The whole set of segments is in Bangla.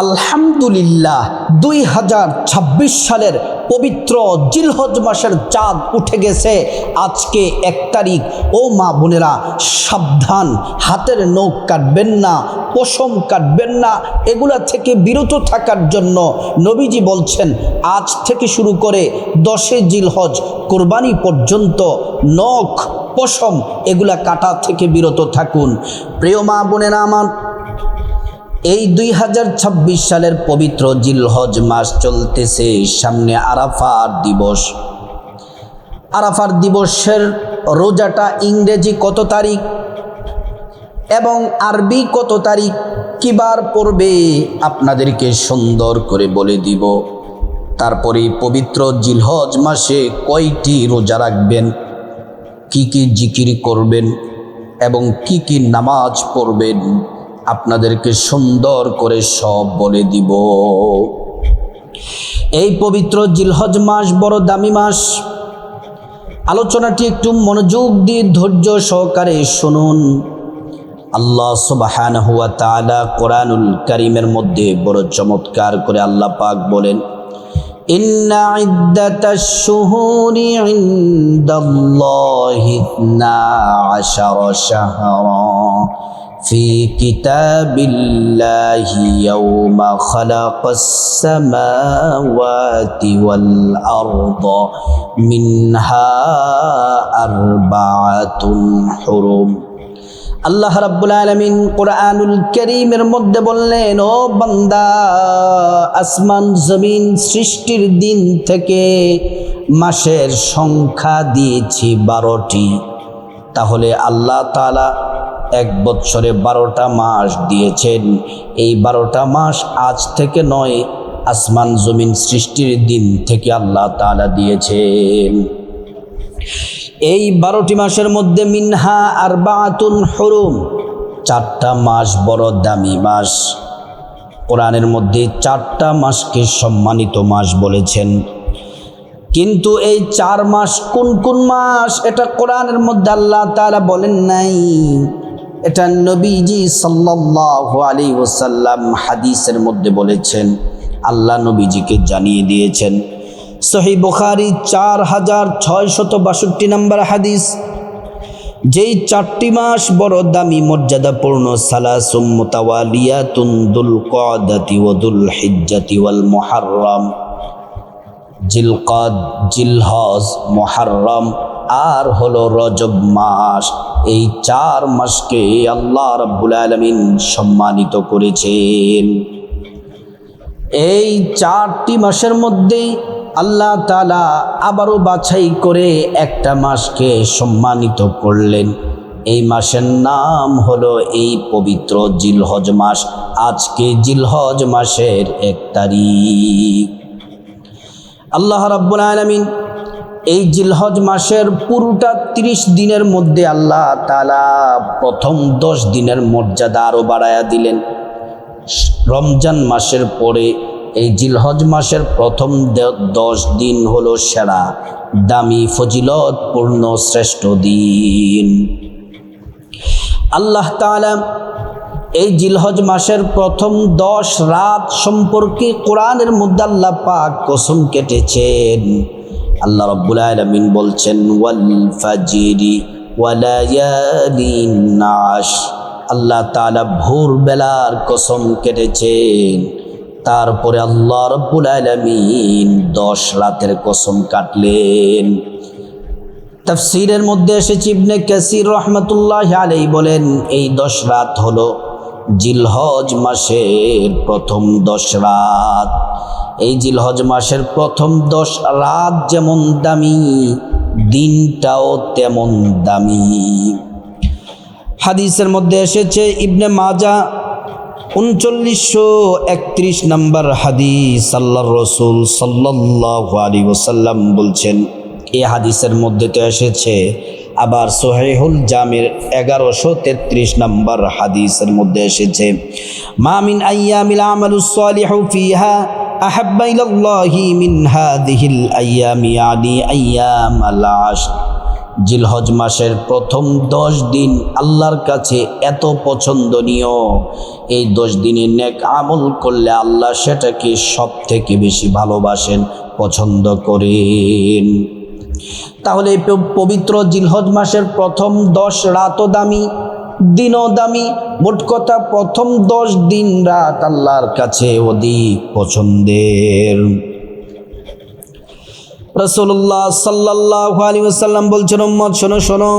আলহামদুলিল্লাহ 2026 সালের পবিত্র জিলহজ মাসের চাঁদ উঠে গেছে। আজকে 1 তারিখ। ও মা বোনেরা, সাবধান, হাতের নখ কাটবেন না, পশম কাটবেন না, এগুলা থেকে বিরত থাকার জন্য নবীজি বলছেন আজ থেকে শুরু করে 10 জিলহজ কোরবানি পর্যন্ত নখ পশম এগুলা কাটা থেকে বিরত থাকুন। প্রিয় মা বোনেরা আমার, এই 2026 সালের পবিত্র জিলহজ মাস চলতেছে, সামনে আরাফার দিবস। আরাফার দিবসের রোজাটা ইংরেজি কত তারিখ এবং আরবি কত তারিখ, কিবার পড়বে আপনাদেরকে সুন্দর করে বলে দিব। তারপরে পবিত্র জিলহজ মাসে কয়টি রোজা রাখবেন, কি কি জিকির করবেন এবং কি কি নামাজ পড়বেন আপনাদেরকে সুন্দর করে সব বলে দিব। এই পবিত্র জিলহজ মাস বড় দামি মাস। আলোচনাটি একটু মনোযোগ দিয়ে ধৈর্য সহকারে শুনুন। আল্লাহ সুবহানাহু ওয়া তাআলা কোরআনুল কারীমের মধ্যে বড় চমৎকার করে আল্লাহ পাক বলেন, ইন্না ইদ্দাতাশ শুহুরি ইনদাল্লাহি 12 শাহরা في كتاب الله يوم خلق السماوات والأرض منها 4 حرم। আল্লাহ রাব্বুল আলামিন কোরআনুল কারীমের মধ্যে বললেন, ও বান্দা, আসমান জমিন সৃষ্টির দিন থেকে মাসের সংখ্যা দিয়েছি 12টি। তাহলে আল্লাহ তাআলা 1 বৎসরে 12টা মাস দিয়েছেন। এই 12টা মাস আজ থেকে নয়, আসমান জমিন সৃষ্টির দিন থেকে আল্লাহ তাআলা দিয়েছেন। এই 12টি মাসের মধ্যে মিনহা 4 হুরুম, 4টা মাস বড় দামি মাস। কোরআনের মধ্যে 4টা মাসকে সম্মানিত মাস বলেছেন, কিন্তু এই 4 মাস কোন কোন মাস এটা কোরআনের মধ্যে আল্লাহ তাআলা বলেন নাই। এটা নবীজি সাল্লাল্লাহু আলাইহি ওয়াসাল্লাম হাদিসের মধ্যে বলেছেন, আল্লাহ নবীজিকে জানিয়ে দিয়েছেন। সহিহ বুখারী 4662 নম্বর হাদিস, যেই 4টি মাস বড় দামি মর্যাদাপূর্ণ, সালাসুম মুতাওয়ালিয়াতুন দুল কওদাতি ওয়া দুল হিজ্জাতি ওয়াল মুহাররম। জিলকদ, জিলহজ, মুহাররম আর হলো রজব মাস। এই 4 মাসকে আল্লাহ রাব্বুল আলামিন সম্মানিত করেছেন। এই 4টি মাসের মধ্যে আল্লাহ তাআলা আবারও বাছাই করে একটা মাসকে সম্মানিত করলেন। এই মাসের নাম হলো এই পবিত্র জিলহজ মাস। আজকে জিলহজ মাসের 1 তারিখ। আল্লাহ রাব্বুল আলামিন এই জিলহজ মাসের পুরোটা 30 দিনের মধ্যে আল্লাহ তাআলা প্রথম 10 দিনের মর্যাদা আরও বাড়ায়া দিলেন। রমজান মাসের পরে এই জিলহজ মাসের প্রথম 10 দিন হলো সেরা, দামি, ফজিলতপূর্ণ, শ্রেষ্ঠ দিন। আল্লাহ তাআলা এই জিলহজ মাসের প্রথম 10 রাত সম্পর্কে কোরআনের মধ্যে আল্লাহ পাক কসম কেটেছেন। আল্লাহ রাব্বুল আলামিন বলছেন, ওয়াল ফাজরি ওয়া লায়ালিন আশ। আল্লাহ তাআলা ভোর বেলার কসম কেটেছেন। তারপরে আল্লাহ রাব্বুল আলামিন 10 রাতের কসম কাটলেন। তাফসীরের মধ্যে এসেছে, ইবনে কাসির রাহমাতুল্লাহি আলাইহি বলেন, এই 10 রাত হলো জিলহজ মাসের প্রথম 10 রাত। এই জিলহজ মাসের প্রথম 10 রাত যেমন দামি, দিনটাও তেমন দামি। হাদিসের মধ্যে এসেছে, ইবনে মাজাহ 3931 নম্বর হাদিস, আল্লাহর রাসূল সাল্লাল্লাহু আলাইহি ওয়াসাল্লাম বলছেন, এই হাদিসের মধ্যে তো এসেছে। আবার সহিহুল জামির 1133 নম্বর হাদিসের মধ্যে এসেছে, মা মিন আইয়ামিল আমালুস সালিহু ফিহা আহাব্বা ইলাল্লাহি মিন হাযিহিল আইয়ামি, ইয়ানি আইয়ামাল আশর। জিলহজ মাসের প্রথম 10 দিন আল্লাহর কাছে এত পছন্দনীয়, এই 10 দিনে নেক আমল করলে আল্লাহ সেটাকে সব থেকে বেশি ভালোবাসেন, পছন্দ করেন। তাহলে এই পবিত্র জিলহজ মাসের প্রথম 10 রাতও দামি, দিনও দামি। মোট কথা প্রথম 10 দিন রাত আল্লাহর কাছে অধিক পছন্দের। রাসূলুল্লাহ সাল্লাল্লাহু আলাইহি ওয়াসাল্লাম বলছেন, উম্মত শোনো শোনো,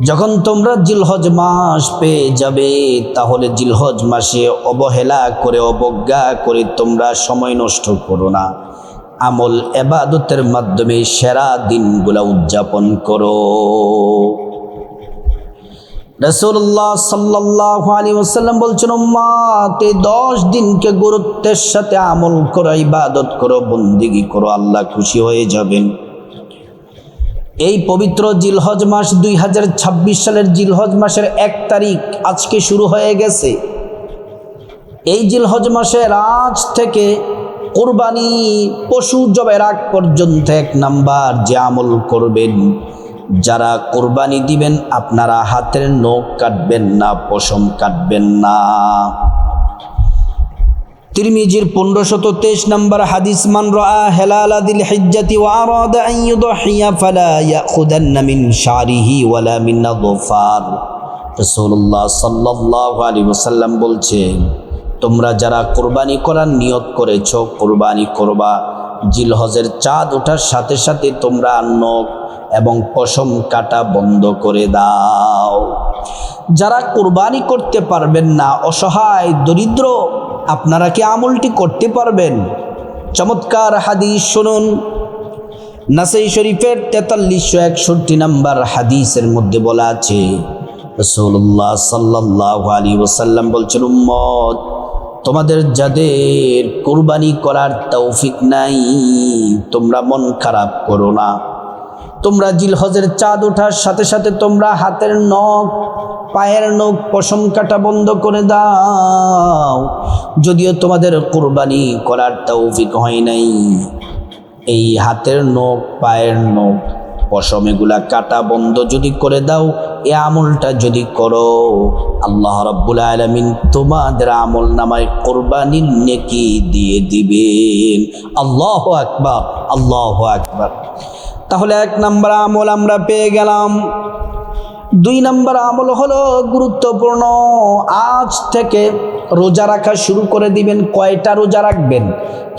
যখন তোমরা জিলহজ মাস পেয়ে যাবে, তাহলে জিলহজ মাসে অবহেলা করে অবজ্ঞা করে তোমরা সময় নষ্ট করো না, আমল ইবাদতের মাধ্যমে সেরা দিনগুলো উদযাপন করো। রাসূলুল্লাহ সাল্লাল্লাহু আলাইহি ওয়াসাল্লাম বলছেন, উম্মত এই 10 দিনকে গুরুত্বের সাথে আমল করো, ইবাদত করো, বন্দেগী করো, আল্লাহ খুশি হয়ে যাবেন। এই পবিত্র জিলহজ মাস 2026 সালের জিলহজ মাসের 1 তারিখ আজকে শুরু হয়ে গেছে। এই জিলহজ মাসের আজ থেকে কুরবানি পশু জবের আগ পর্যন্ত 1 নাম্বার যে আমল করবেন, যারা কুরবানি দিবেন আপনারা হাতের নখ কাটবেন না, পশম কাটবেন না। তিরমিজির 1523 নম্বর হাদিস, মান রাআ হিলাল যিল হিজ্জাতি ওয়া আরাদা আন ইউদহিয়া ফালা ইয়াখুদান্না মিন শারিহি ওয়ালা মিন আযফার। রাসূলুল্লাহ সাল্লাল্লাহু আলাইহি ওয়াসাল্লাম বলছেন, তোমরা যারা কুরবানি করার নিয়ত করেছো, কুরবানি করবা, জিলহজের চাঁদ ওঠার সাথে সাথে তোমরা নখ এবং পশম কাটা বন্ধ করে দাও। যারা কুরবানি করতে পারবেন না, অসহায় দরিদ্র, আপনারা কি আমলটি করতে পারবেন? চমৎকার হাদিস শুনুন। নাসাই শরীফের 4361 নম্বর হাদিসের মধ্যে বলা আছে, রাসূলুল্লাহ সাল্লাল্লাহু আলাইহি ওয়াসাল্লাম বলছেন, উম্মত তোমাদের যাদের কুরবানি করার তৌফিক নাই, তোমরা মন খারাপ করো না। তোমরা জিলহজের চাঁদ ওঠার সাথে সাথে তোমরা হাতের নখ, পায়ের নখ, পশম কাটা বন্ধ করে দাও। যদিও তোমাদের কুরবানি করার তৌফিক হয় নাই, এই হাতের নখ, পায়ের নখ, পশম এগুলা কাটা বন্ধ যদি করে দাও, এই আমলটা যদি করো, আল্লাহ রাব্বুল আলামিন তোমাদের আমল নামায় কুরবানির নেকি দিয়ে দিবেন। আল্লাহু আকবার, আল্লাহু আকবার। তাহলে 1 নম্বর আমল আমরা পেয়ে গেলাম। 2 নম্বর আমল হলো গুরুত্বপূর্ণ, আজ থেকে রোজা রাখা শুরু করে দিবেন। কয়টা রোজা রাখবেন?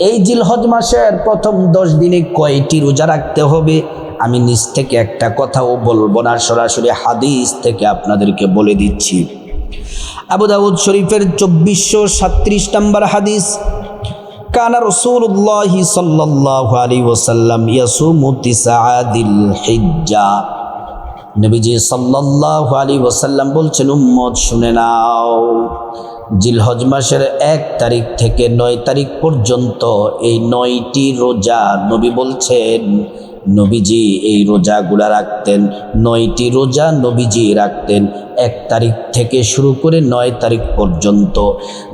এই জিলহজ মাসের প্রথম 10 দিনে কয়টি রোজা রাখতে হবে? আমি নিজ থেকে একটা কথাও বলবো না, সরাসরি হাদিস থেকে আপনাদেরকে বলে দিচ্ছি। আবু দাউদ শরীফের 2437 নম্বর হাদিস, কানা রাসূলুল্লাহি সাল্লাল্লাহু আলাইহি ওয়াসাল্লাম ইয়াসুমু তিসআদিল হিজ্জা। নবীজি সাল্লাল্লাহু আলাইহি ওয়াসাল্লাম বলছেন, উম্মত শুনে নাও, জিলহজ মাসের 1 তারিখ থেকে 9 তারিখ পর্যন্ত এই 9টি রোজা নবী বলছেন, নবীজি এই রোজাগুলা রাখতেন। 9টি রোজা নবীজি রাখতেন 1 তারিখ থেকে শুরু করে 9 তারিখ পর্যন্ত।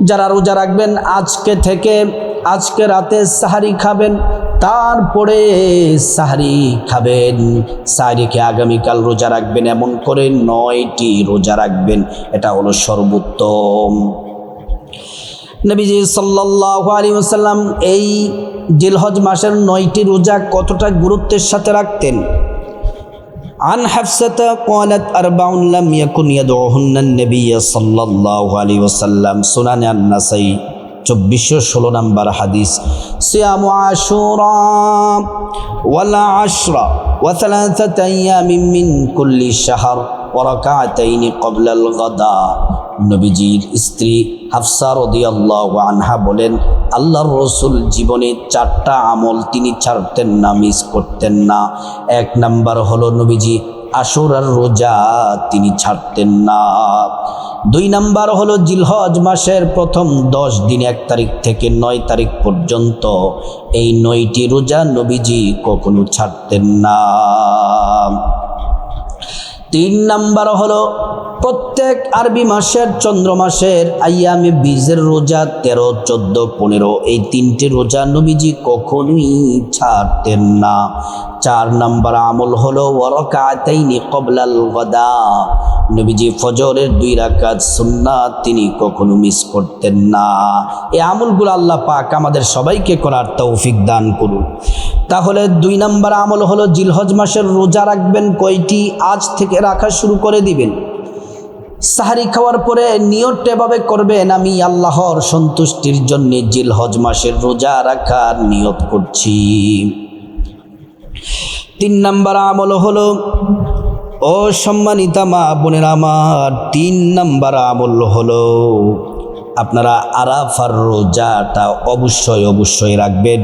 যারা রোজা রাখবেন আজকে থেকে, আজকে রাতে সাহারি খাবেন, তারপরে সাহারি খাবেন, সাহারি খেয়ে আগামীকাল রোজা রাখবেন, এমন করে 9টি রোজা রাখবেন। এটা হলো সর্বোত্তম। নবীজি সাল্লাল্লাহু আলাইহি ওয়াসাল্লাম এই জিলহজ মাসের 9টি রোজা কতটা গুরুত্বের সাথে রাখতেন। আন হাফসাতা ক্বালাত 40 লাম ইয়াকুন ইয়াদউহুন্না নবী সাল্লাল্লাহু আলাইহি ওয়াসাল্লাম, সুনানে আন-নাসাই 2416 নম্বর হাদিস, সিয়ামু আশুরা ওয়াল আশরা ওয়া থালাথাতা আইয়ামিন মিন কুল্লি শাহর ওয়া রাকাতাইনি ক্বাবলাল গাদা। নবীজির স্ত্রী হাফসা রাদিয়াল্লাহু আনহা বলেন, আল্লাহর রাসূল জীবনে 4টা আমল তিনি ছাড়তেন না, মিস করতেন না। 1 নাম্বার হলো নবীজি আশুরার রোজা তিনি ছাড়তেন না। 2 নাম্বার হলো জিলহজ মাসের প্রথম 10 দিন 1 তারিখ থেকে 9 তারিখ পর্যন্ত এই 9টি রোজা নবীজি কখনো ছাড়তেন না। 3 নাম্বার হলো প্রত্যেক আরবি মাসের চন্দ্র মাসের আইয়ামে বীজের রোজা 13, 14, 15 এই 3টে রোজা নবীজি কখনোই ছাড়তেন না। 4 নম্বর আমল হলো ওয়ারাকাতাইনি ক্বাবলাল গাদা। নবীজি ফজরের 2 রাকাত সুন্নাত তিনি কখনো মিস করতেন না। এই আমলগুলো আল্লাহ পাক আমাদের সবাইকে করার তৌফিক দান করুন। তাহলে 2 নম্বর আমল হলো জিলহজ মাসের রোজা রাখবেন কয়টি? আজ থেকে রাখা শুরু করে দিবেন। সাহারি খাওয়ার পরে নিয়তটা এভাবে করবেন, আমি আল্লাহর সন্তুষ্টির জন্য জিলহজ মাসের রোজা রাখার নিয়ত করছি। 3 নম্বর আমল হলো, ও সম্মানিতা মা বোনেরা আমার, 3 নম্বর আমল হলো আপনারা আরাফার রোজাটা অবশ্যই রাখবেন।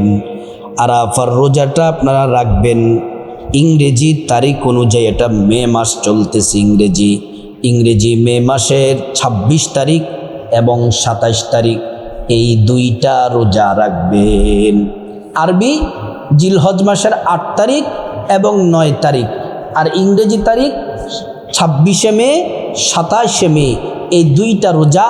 আরাফার রোজাটা আপনারা রাখবেন ইংরেজি তারিখ অনুযায়ী। এটা মে মাস চলতেছে, ইংরেজি মে মাসের 26 তারিখ এবং 27 তারিখ, এই 2টা রোজা রাখবেন। আরবি জিলহজ মাসের 8 তারিখ এবং 9 তারিখ, আর ইংরেজি তারিখ 26শে মে, 27শে মে, এই 2টা রোজা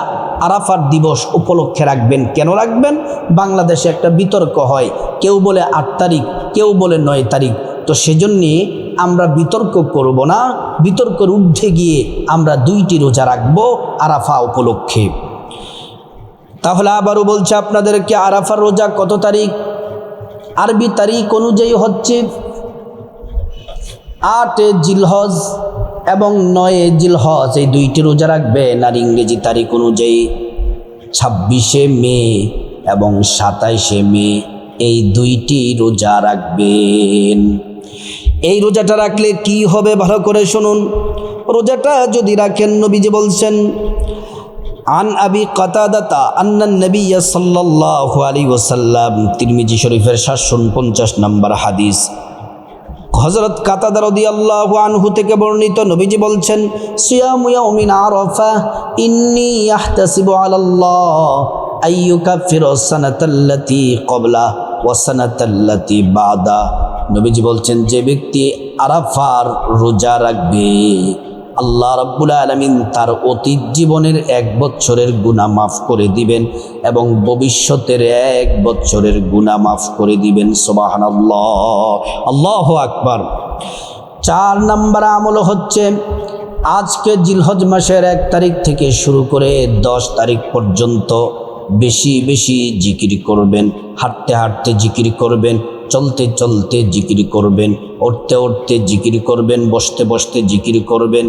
আরাফার দিবস উপলক্ষে রাখবেন। কেন রাখবেন? বাংলাদেশে একটা বিতর্ক হয়, কেউ বলে 8 তারিখ, কেউ বলে 9 তারিখ। তো সেজন্যে আমরা বিতর্ক করব না, বিতর্কের ঊর্ধ্বে গিয়ে আমরা 2টি রোজা রাখবো আরাফা উপলক্ষে। তাহলে আবারও বলছে আপনাদেরকে, আরাফার রোজা কত তারিখ? আরবি তারিখ অনুযায়ী হচ্ছে 8 জিলহজ এবং 9 জিলহজ, এই 2টি রোজা রাখবেন। আর ইংরেজি তারিখ অনুযায়ী 26শে মে এবং 27শে মে, এই 2টি রোজা রাখবেন। এই রোজাটা রাখলে কি হবে ভালো করে শুনুন। রোজাটা যদি রাখেন, নবীজি বলছেন, আন আবি কাতাদাতা আন্নান নবিয়্য সাল্লাল্লাহু আলাইহি ওয়াসাল্লাম, তিরমিজি শরীফের 749 নম্বর হাদিস, হযরত কাতাদা রাদিয়াল্লাহু আনহু থেকে বর্ণিত, নবীজি বলছেন, সিয়ামু ইয়াউমিন আরাফা ইন্নী আহতাসিবু আলাল্লাহ আইয়ুকাফিরা সানাতাল্লাতী ক্বাবলা ওয়া সানাতাল্লাতী বাদা। নবীজি বলছেন, যে ব্যক্তি আরাফার রোজা রাখবে, আল্লাহ রাব্বুল আলামিন তার অতীত জীবনের 1 বছরের গুনাহ মাফ করে দিবেন এবং ভবিষ্যতের 1 বছরের গুনাহ মাফ করে দিবেন। সুবহানাল্লাহ, আল্লাহু আকবার। 4 নম্বর আমল হচ্ছে, আজকে জিলহজ মাসের 1 তারিখ থেকে শুরু করে 10 তারিখ পর্যন্ত বেশি বেশি জিকির করবেন। হাঁটতে হাঁটতে জিকির করবেন, চলতে চলতে জিকির করবেন, উঠতে উঠতে জিকির করবেন, বসতে বসতে জিকির করবেন।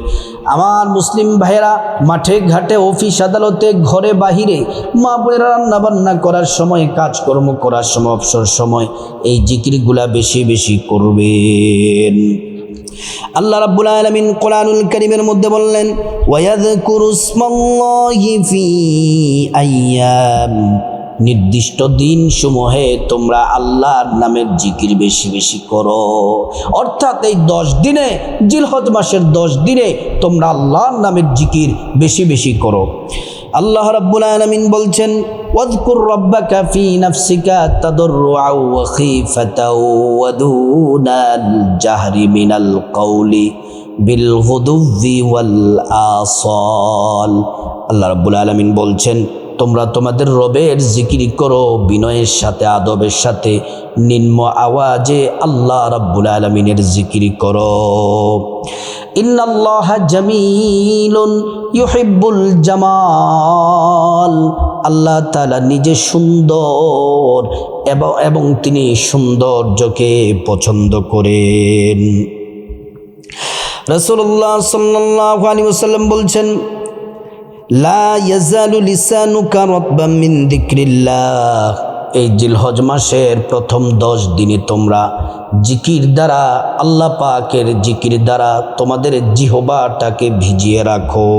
আমার মুসলিম ভাইয়েরা, মাঠে ঘাটে, অফিস আদালতে, ঘরে বাহিরে, মা বোনেরা রান্না বান্না করার সময়, কাজকর্ম করার সময়, অবসর সময় এই জিকিরগুলা বেশি বেশি করবেন। আল্লাহ রাব্বুল আলামিন কোরআনুল কারীমের মধ্যে বললেন, ওয়ায়াযকুরুসমাল্লাহি ফি আইয়াম, নির্দিষ্ট দিন সমূহে তোমরা আল্লাহর নামের জিকির বেশি বেশি করো। অর্থাৎ এই 10 দিনে, জিলহজ মাসের 10 দিনে তোমরা আল্লাহর নামের জিকির বেশি বেশি করো। আল্লাহ রাব্বুল আলামিন বলছেন, ওয়াযকুর রাব্বাকা ফি নাফসিকা তাদাররুআও ওয়া খীফাতাও ওয়া দুনাল জাহরি মিনাল কওলি বিল গুদুవ్বি ওয়াল আসাল। আল্লাহ রাব্বুল আলামিন বলছেন, তোমরা তোমাদের রবের জিকির করো বিনয়ের সাথে, আদবের সাথে, নিম্ন আওয়াজে আল্লাহ রাব্বুল আলামিনের জিকির করো। ইন্নাল্লাহা জামিলুন ইউহিব্বুল জামাল, আল্লাহ তাআলা নিজে সুন্দর এবং তিনি সৌন্দর্যকে পছন্দ করেন। রাসূলুল্লাহ সাল্লাল্লাহু আলাইহি ওয়াসাল্লাম বলছেন, লা ইয়াজালু লিসানুকা রাতবাম মিন যিকরিল্লাহ, এই জিলহজ মাসের প্রথম 10 দিনে তোমরা জিকির দ্বারা, আল্লাহ পাকের জিকির দ্বারা তোমাদের জিহ্বাটাকে ভিজিয়ে রাখো।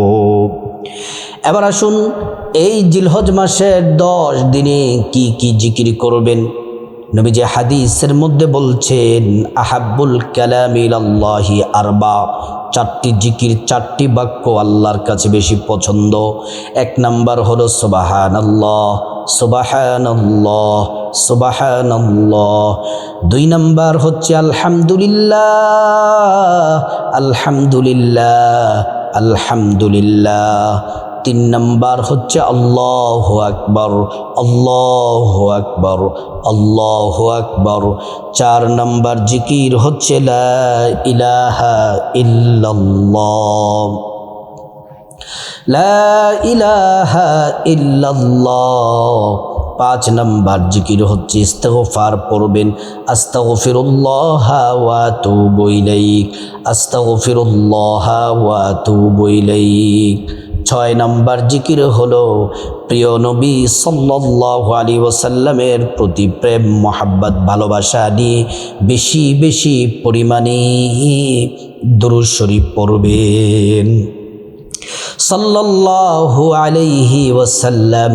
এবার আসুন, এই জিলহজ মাসের 10 দিনে কি কি জিকির করবেন। নবীজি হাদিসের মধ্যে বলছেন, আহাব্বুল কালামি ইলাল্লাহি আরবা, 4টি জিকির, 4টি বাক্য আল্লাহর কাছে বেশি পছন্দ। 1 নাম্বার হলো সুবহানাল্লাহ, সুবহানাল্লাহ, সুবহানাল্লাহ। 2 নাম্বার হচ্ছে আলহামদুলিল্লাহ, আলহামদুলিল্লাহ। আলহামদুলিল্লাহ। 3 নাম্বার হচ্ছে আল্লাহু আকবার, আল্লাহু আকবার, আল্লাহু আকবার। 4 নাম্বার জিকির হচ্ছে লা ইলাহা ইল্লাল্লাহ, লা ইলাহা ইল্লাল্লাহ। 5 নাম্বার জিকির হচ্ছে ইস্তিগফার পড়বেন, আস্তাগফিরুল্লাহ ওয়া আতুবু ইলাইক, আস্তাগফিরুল্লাহ ওয়া আতুবু ইলাইক। 6 নাম্বার জিকির হলো প্রিয় নবী সাল্লাল্লাহু আলাইহি ওয়াসাল্লামের প্রতি প্রেম মোহাব্বত ভালোবাসা নিয়ে বেশি বেশি পরিমাণে দুরূদ শরীফ পড়বেন। সাল্লাল্লাহু আলাইহি ওয়াসাল্লাম,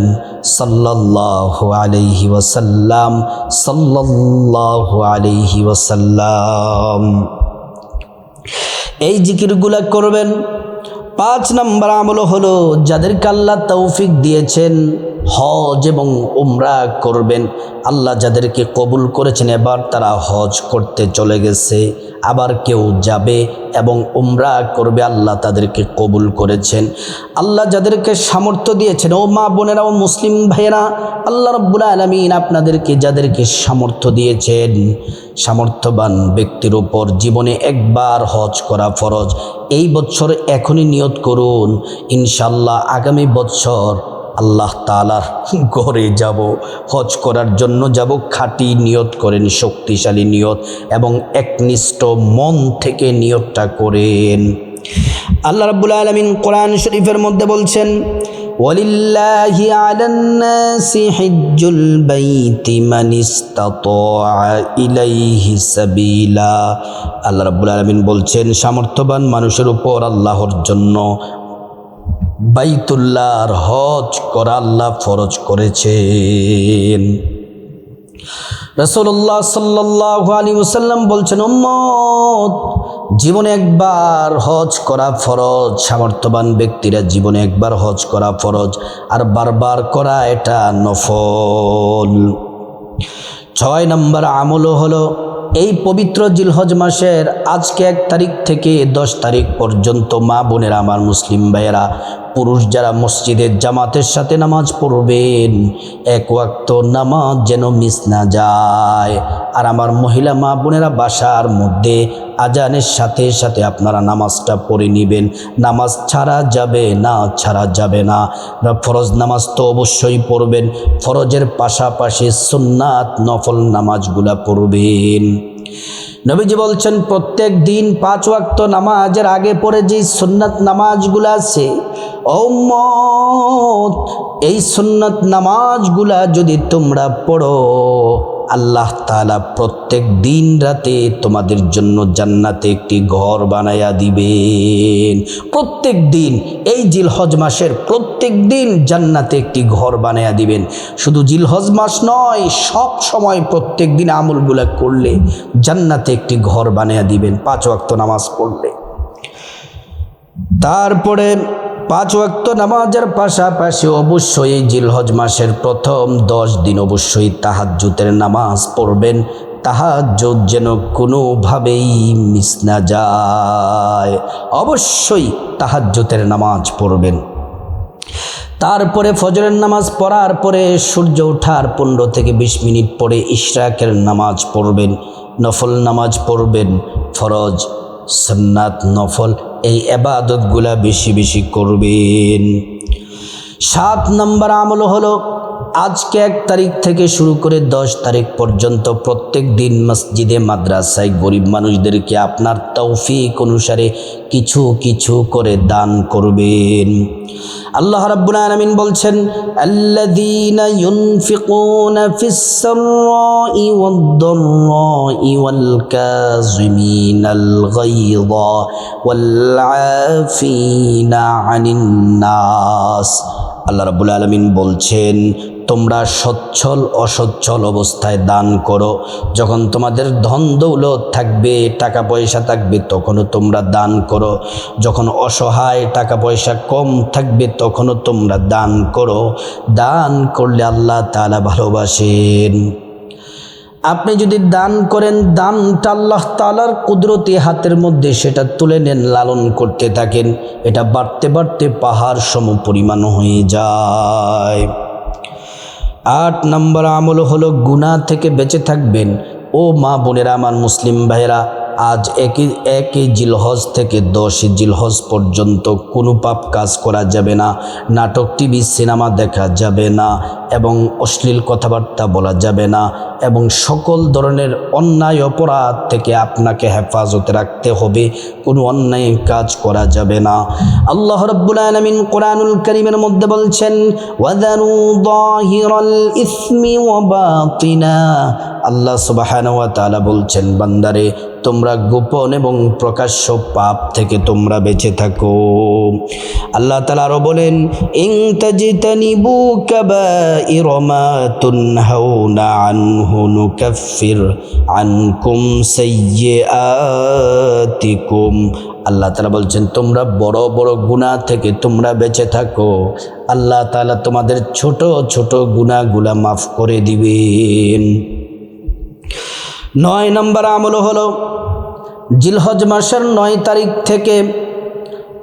সাল্লাল্লাহু আলাইহি ওয়াসাল্লাম, সাল্লাল্লাহু আলাইহি ওয়াসাল্লাম। এই জিকিরগুলা করবেন। 5 নম্বর আমল হলো যাদেরকে আল্লাহ তৌফিক দিয়েছেন হজ এবং উমরা করবেন। আল্লাহ যাদেরকে কবুল করেছেন এবার তারা হজ করতে চলে গেছে, আবার কেউ যাবে এবং উমরা করবে, আল্লাহ তাদেরকে কবুল করেছেন। আল্লাহ যাদেরকে সামর্থ্য দিয়েছেন, ও মা বোনেরা ও মুসলিম ভাইয়েরা, আল্লাহ রাব্বুল আলামিন আপনাদেরকে যাদেরকে সামর্থ্য দিয়েছেন, সামর্থ্যবান ব্যক্তির উপর জীবনে একবার হজ করা ফরজ। এই বছর এখনই নিয়ত করুন, ইনশাল্লাহ আগামী বছর আল্লাহ তাআলার ঘরে যাব, হজ করার জন্য যাব। খাঁটি নিয়ত করেন, শক্তিশালী নিয়ত এবং একনিষ্ঠ মন থেকে নিয়তটা করেন। আল্লাহ রাব্বুল আলামিন কোরআন শরীফের মধ্যে বলছেন, ওয়ালিল্লাহি আলান নাসি হিজ্জুল বাইতি মান ইসতাতাআ ইলাইহি সাবিলা। আল্লাহ রাব্বুল আলামিন বলছেন সামর্থ্যবান মানুষের উপর আল্লাহর জন্য বাইতুল্লাহর হজ করা আল্লাহ ফরজ করেছেন। রাসূলুল্লাহ সাল্লাল্লাহু আলাইহি ওয়াসাল্লাম বলছেন, উম্মত জীবনে একবার হজ করা ফরজ। সামর্থ্যবান ব্যক্তিরা জীবনে একবার হজ করা ফরজ, আর বারবার করা এটা নফল। 6 নম্বর আমল হলো এই পবিত্র জিলহজ মাসের আজকে 1 তারিখ থেকে 10 তারিখ পর্যন্ত মা বোনেরা আমার, মুসলিম ভাইয়েরা, পুরুষ যারা মসজিদের জামাতের সাথে নামাজ পড়বেন, 1 ওয়াক্ত নামাজ যেন মিস না যায়। আর আমার মহিলা মা বোনেরা বাসার মধ্যে আজানের সাথে সাথে আপনারা নামাজটা পড়ে নেবেন। নামাজ ছাড়া যাবে না, ছাড়া যাবে না। ফরজ নামাজ তো অবশ্যই পড়বেন, ফরজের পাশাপাশি সুন্নাত নফল নামাজগুলা পড়বেন। নবীজি বলছেন প্রত্যেক দিন 5 ওয়াক্ত নামাজের আগে পড়ে যে সুন্নাত নামাজগুলো আছে, ও উম্মত এই সুন্নাত নামাজগুলা যদি তোমরা পড়ো, আল্লাহ তাআলা প্রত্যেক দিন রাতে তোমাদের জন্য জান্নাতে একটি ঘর বানায়া দিবেন। প্রত্যেক দিন এই জিলহজ মাসের প্রত্যেক দিন জান্নাতে একটি ঘর বানায়া দিবেন। শুধু জিলহজ মাস নয়, সব সময় প্রত্যেক দিন আমলগুলা করলে জান্নাতে একটি ঘর বানায়া দিবেন 5 ওয়াক্ত নামাজ পড়লে। তারপরে 5 ওয়াক্ত নামাজের পাশাপাশি অবশ্যই জিলহজ মাসের প্রথম 10 দিন অবশ্যই তাহাজ্জুদের নামাজ পড়বেন। তাহাজ্জুদ যেন কোনোভাবেই মিস না যায়, অবশ্যই তাহাজ্জুদের নামাজ পড়বেন। তারপরে ফজরের নামাজ পড়ার পরে সূর্য ওঠার 15 থেকে 20 মিনিট পরে ইশরাকের নামাজ পড়বেন। নফল নামাজ পড়বেন, ফরজ সুন্নাত নফল এই ইবাদতগুলা বেশি বেশি করবেন। 7 নম্বর আমল হলো আজকে 1 তারিখ থেকে শুরু করে 10 তারিখ পর্যন্ত প্রত্যেক দিন মসজিদে মাদ্রাসায় গরিব মানুষদেরকে আপনার তৌফিক অনুসারে কিছু কিছু করে দান করবেন। আল্লাহ রাব্বুল আলামিন বলছেন, আল্লাযীনা ইউনফিকুনা ফিস সাররাই ওয়াদ দাররাই ওয়াল কাযিমিনাল গায়যা ওয়াল আফিনা আনিন নাস। আল্লাহ রাব্বুল আলামিন বলছেন তোমরা সচ্ছল অসচ্ছল অবস্থায় দান করো। যখন তোমাদের ধন দৌলত থাকবে, টাকা পয়সা থাকবে, তখনও তোমরা দান করো। যখন অসহায় টাকা পয়সা কম থাকবে তখনও তোমরা দান করো। দান করলে আল্লাহ তাআলা ভালোবাসেন। আপনি যদি দান করেন, দানটা আল্লাহ তাআলার কুদরতি হাতের মধ্যে সেটা তুলে নেন, লালন করতে থাকেন, এটা বাড়তে বাড়তে পাহাড় সম পরিমাণ হয়ে যায়। 8 নম্বর আমল হলো গুনাহ থেকে বেঁচে থাকবেন। ও মা বোনেরা, আমার মুসলিম ভাইয়েরা, আজ একই জিলহজ থেকে 10 জিলহজ পর্যন্ত কোনো পাপ কাজ করা যাবে না, নাটক, টিভি, সিনেমা দেখা যাবে না, এবং অশ্লীল কথাবার্তা বলা যাবে না, এবং সকল ধরনের অন্যায় অপরাধ থেকে আপনাকে হেফাজতে রাখতে হবে, কোনো অন্যায় কাজ করা যাবে না। আল্লাহ রাব্বুল আলামিন কোরআনুল কারীমের মধ্যে বলছেন, ওয়াযারু যাহিরাল ইসমি ওয়া বাতিনা। আল্লাহ সুবহানাহু ওয়া তাআলা বলছেন, বান্দারে তোমরা গোপন এবং প্রকাশ্য পাপ থেকে তোমরা বেঁচে থাকো। আল্লাহ তাআলা আরো বলেন, ইন তাজতানিবু কাবাইরা মা তুনহাউনা আনহু নুকাফির আনকুম সাইয়্যাতিকুম। আল্লাহ তাআলা বলছেন, তোমরা বড় বড় গুনাহ থেকে তোমরা বেঁচে থাকো, আল্লাহ তাআলা তোমাদের ছোট ছোট গুনাহগুলা মাফ করে দিবেন। 9 নম্বর আমল হলো জিলহজ মাসের 9 তারিখ থেকে,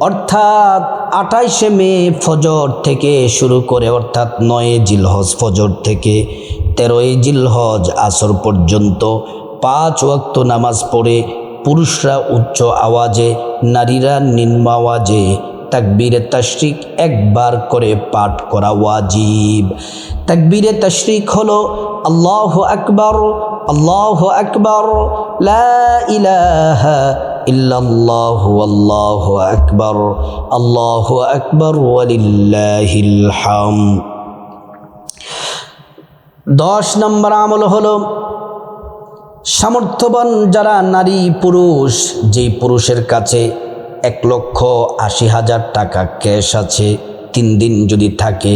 অর্থাৎ 28শে মে ফজর থেকে শুরু করে, অর্থাৎ 9 জিলহজ ফজর থেকে 13 জিলহজ আসর পর্যন্ত 5 ওয়াক্ত নামাজ পড়ে পুরুষরা উচ্চ আওয়াজে, নারীরা নিম্ন আওয়াজে তাকবীরে তাশরিক একবার করে পাঠ করা ওয়াজিব। তাকবীরে তাশরিক হলো আল্লাহু আকবার, আল্লাহু আকবার, লা ইলাহা ইল্লাল্লাহু আল্লাহু আকবার, আল্লাহু আকবার ওয়ালিল্লাহিল হামদ। 10 নম্বর আমল হলো সামর্থ্যবান যারা নারী পুরুষ, যেই পুরুষের কাছে 1,80,000 টাকা ক্যাশ আছে, 3 দিন যদি থাকে,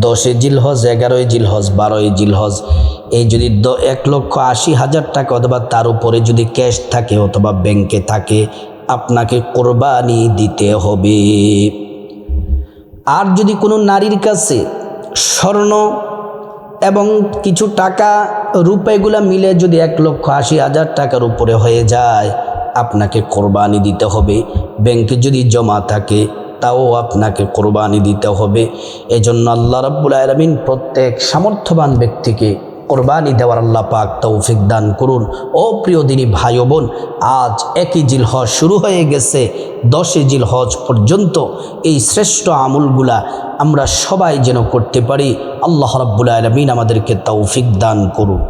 10 জিলহজ, 11 জিলহজ, 12 জিলহজ, এই যদি 1,80,000 টাকা অথবা তার উপরে যদি ক্যাশ থাকে অথবা ব্যাংকে থাকে, আপনাকে কোরবানি দিতে হবে। আর যদি কোনো নারীর কাছে স্বর্ণ এবং কিছু টাকা রূপাইগুলা মিলে যদি 1,80,000 টাকার উপরে হয়ে যায়, আপনাকে কোরবানি দিতে হবে। ব্যাংকে যদি জমা থাকে তাও আপনাকে কোরবানি দিতে হবে। এজন্য আল্লাহ রাব্বুল আলামিন প্রত্যেক সামর্থ্যবান ব্যক্তিকে কোরবানি দেওয়ার আল্লাহ পাক তৌফিক দান করুন। ও প্রিয় দিনী ভাই ও বোন, আজ 1 জিলহজ শুরু হয়ে গেছে, 10 জিলহজ পর্যন্ত এই শ্রেষ্ঠ আমলগুলা আমরা সবাই যেন করতে পারি। আল্লাহ রাব্বুল আলামিন আমাদেরকে তৌফিক দান করুন।